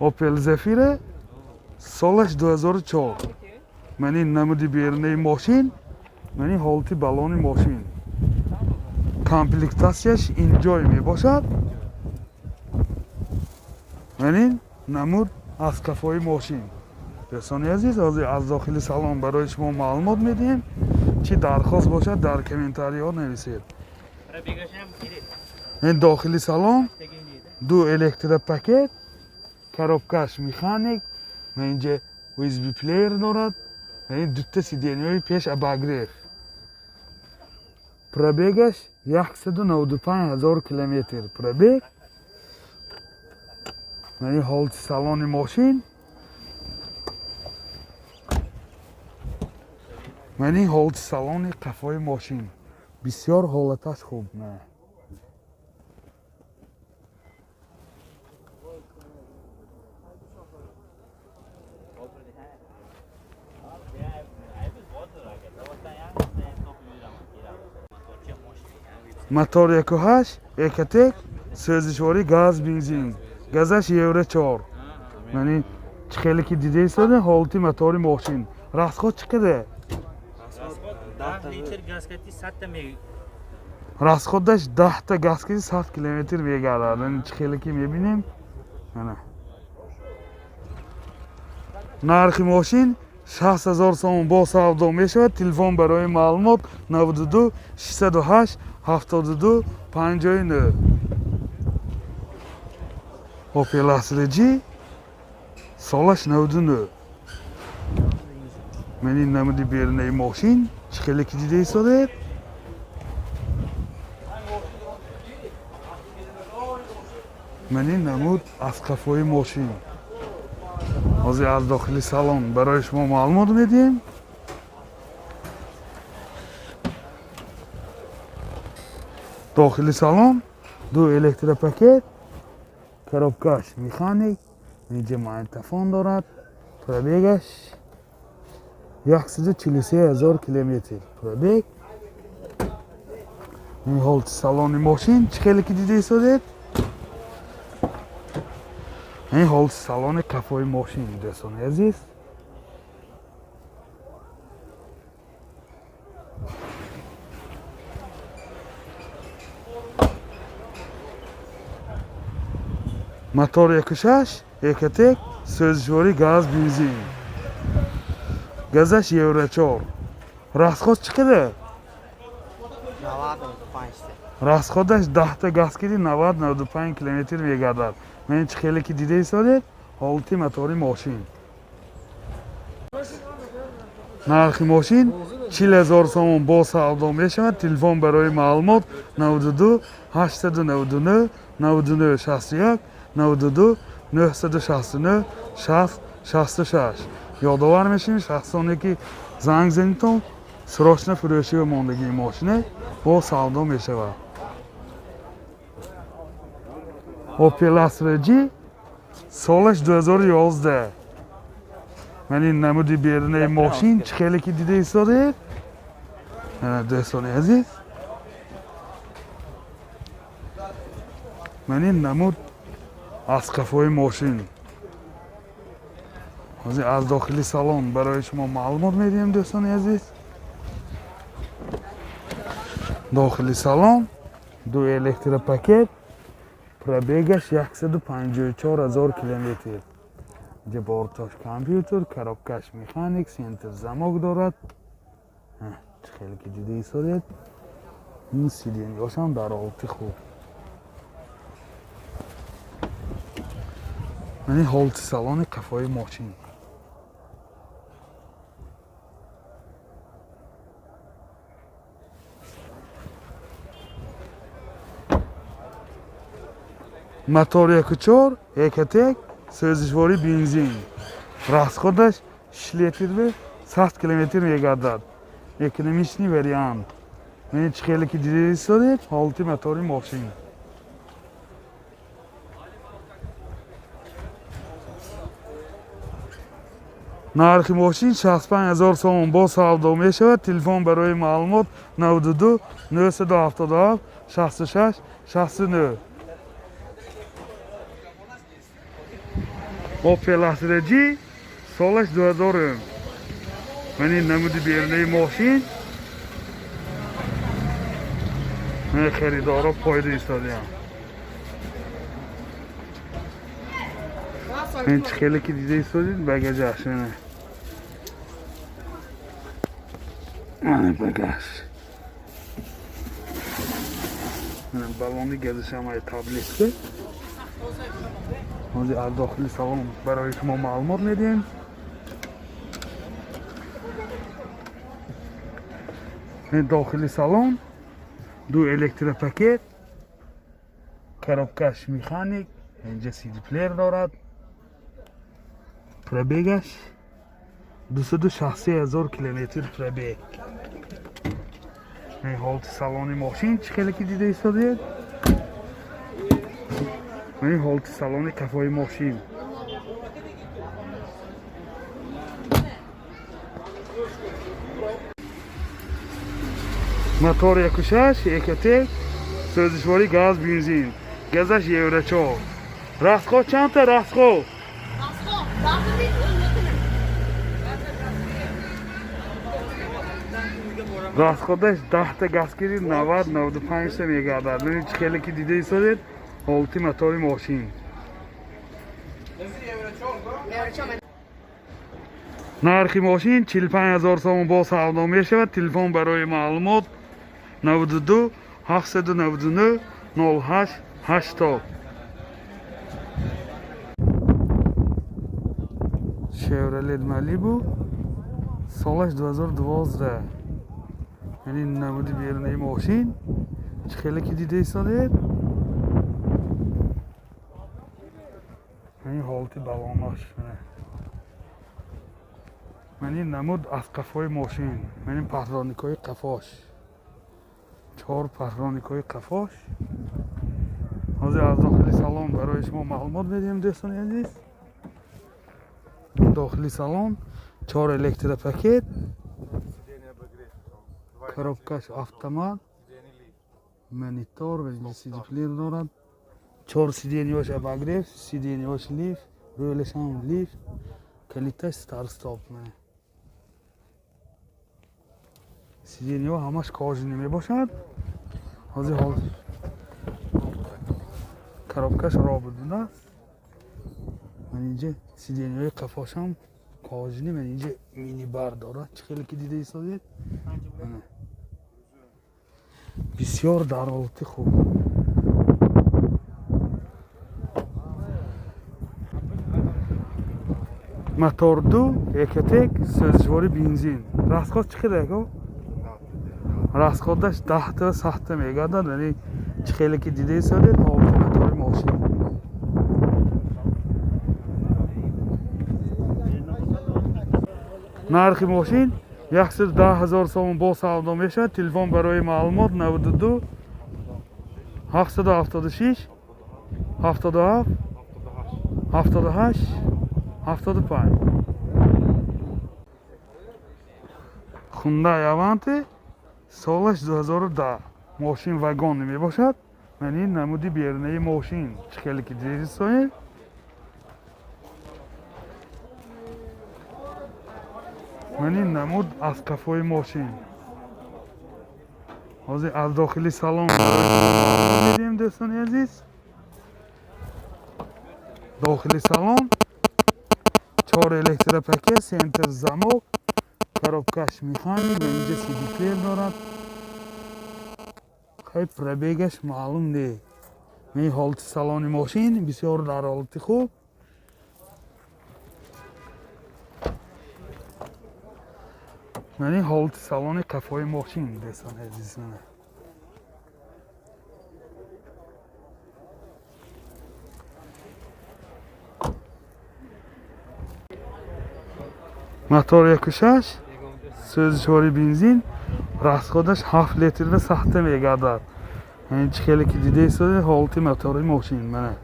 Opel Zafira solаш 2004. Мани намуди берунаи мошин, мани ҳолати балони мошин. Комплектасияш инҷой мебошад. Мани намуд аз кафои мошин. Дӯстони азиз, ҳозир аз дохили салон барои шумо маълумот медиҳем. Чӣ дархост бошад дар комментариҳо нависед. Ин дохили салон, ду электропакет, коробкаш механик, инҷа USB плеер дорад, ин дута сиденияи пеш обогрев. Пробегаш 195 000 километр пробег. Ин ҳолати салони мошин. Ин ҳолати салони қафои мошин. Бисёр ҳолаташ хуб. Мотор 1.8 Экотек, сӯзишворӣ газ бензин. Газаш евро 4. Яъни чӣ хеле ки дида истода ҳолати мотори мошин. Расход чӣ қадар? 10 литр газкати 100 та мега. Расходаш 10 та газкати 100 км мегардад. Яъни чӣ хеле ки мебинем. Ана. Нархи мошин 60,000 сомон бо савдо мешавад. Телефон барои маълумот 92 608 72 59. Opel Astra G солаш 99. Мани намуди берунаи мошин чӣ хеле ки дида истодед. Мани намуд аз қафои мошин. ҳозир аз дохили салон барои шумо маълумот медиҳем. Дохили салон, ду электропакет, коробкаш механик, инҷа магнитофон дорад, пробегаш 143 000 километр пробег. Ин ҳолати салони мошин чӣ хеле ки дида истодед. Ин ҳолати салони қафои мошин, дӯстони азиз. Мотор 1.6 Экотек, сӯзишворӣ газ бензин. Газаш евро 4. Расход чӣ қадар? 95. Расходаш 10 та газкати 90-95 км мегардад. Ман чӣ хеле ки дида истодед ҳолати мотори мошин. Нархи мошин 40,000 сомон бо савдо мешавад. Телефон барои маълумот 92 899 99 61 92 969 60 66. Ёдовар мешавем шахсоне ки занг занитон срочно фурӯши ва мондагии мошина бо савдо мешавад. Opel Astra G солаш 2011. Мани намуди берунаи мошин чӣ хеле ки дида истодед. Дӯстони азиз, мани намуд аз қафои мошин. ҳозир аз дохили салон барои шумо маълумот медиҳем. Дӯстони азиз, дохили салон, ду электропакет, пробегаш 154 000 километр. инҷа бортош компютер, коробкаш механик, сентр замок дорад. чӣ хеле ки дида истодед. ин сиденияшам дар ҳолати хуб. Мани ҳолати салони қафои мошин. Мотор 1.4 Экотек, сӯзишворӣ бензин. Расходаш 6 литр 100 км мегардад. Экономичный вариант. Мани чӣ хеле ки дида истодед ҳолати мотори мошин. Нархи мошин 65,000 сомон бо савдо мешавад. Телефон барои маълумот 92 977 66 69. Opel Astra G سالش 2000 من این نمودی بیرونی ماشین من خریدارا پایده ایستادیم این خیلی که دیده ایستادید بگج احسنه من بگج من بالونی گذاشتم های تابلیت که از داخلی سالن برای شما معلومات میدیم این داخلی سالن دو الکتروپاکت коробкаш مکانیک اینجا CD پلیر دارد پربیگش 260,000 کیلومتر پربیگ این حالت سالن ماشین چه خیلی که دیده ایستادید این حالت سالن کفای ماشین موتور 1.6 1.1 سوزشواری گاز بنزین گازش یورو 4 راستخو چند تا راستخو راستخودش 10 تا گازگیری 90 95 تا میگردد ببینید چه خیلی که دیده ایستادید حالت موتور ماشین نرخ ماشین 45,000 سوم با سودا می شود تلفن برای معلومات 92 799 08 80 شورلت مالیبو سالش 2012 یعنی نمودی بیرونی ماشین چه خیلی که دیده ایستادید این حالتی بالاناش من این نمود از قفای ماشین من این پهرانیکای قفاش 4 پهرانیکای قفاش حاضر از داخلی سالن برای شما معلومات میدیم دوستان عزیز داخلی سالن 4 الکتروپاکت коробкаш автомат монитор و CD پلیر دارد 4 сиденьёш обогрев сиденьёш лифт рулеш ҳам лифт калиташ старт стоп мене сиденьё ҳамаш кожини мебошад ҳозир ҳол коробкаш робудунааст ман инҷа сиденьёи қафошам кожини мен инҷа минибар дорад чӣ хеле ки дида истодед бисёр дар ҳолати хуб мотор 2 1.1 сӯзишвори бензин расход чӣ хеле расходаш 10 та 100 та мегардад яъне чӣ хеле ки дида истодед ҳолати мотори мошин нархи мошин 110,000 сомон бо савдо мешавад телефон барои маълумот 92 776 77 78 75 Hyundai Avante солаш 2010 мошин вагон мебошад ман ин намуди берунаи мошин чӣ хеле ки дидед ман ин намуд аз қафои мошин ҳозир аз дохили салон медиҳем дӯстони азиз дохили салон 4 электропакет сентр замок коробкаш механик ва инҷа CD плеер дорад хай пробегаш маълум не ман ҳолати салони мошин бисёр дар ҳолати хуб ман ин ҳолати салони қафои мошин дӯстони азиз мана мотор 1.6 сӯзишвори бензин расходаш 7 литр ва 100 та мегардад ин чӣ хеле ки дида истодед ҳолати мотори мошин мана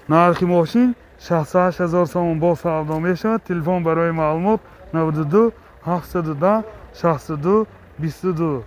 нархи мошин 68,000 сомон бо савдо мешавад телефон барои маълумот 92 710 62 22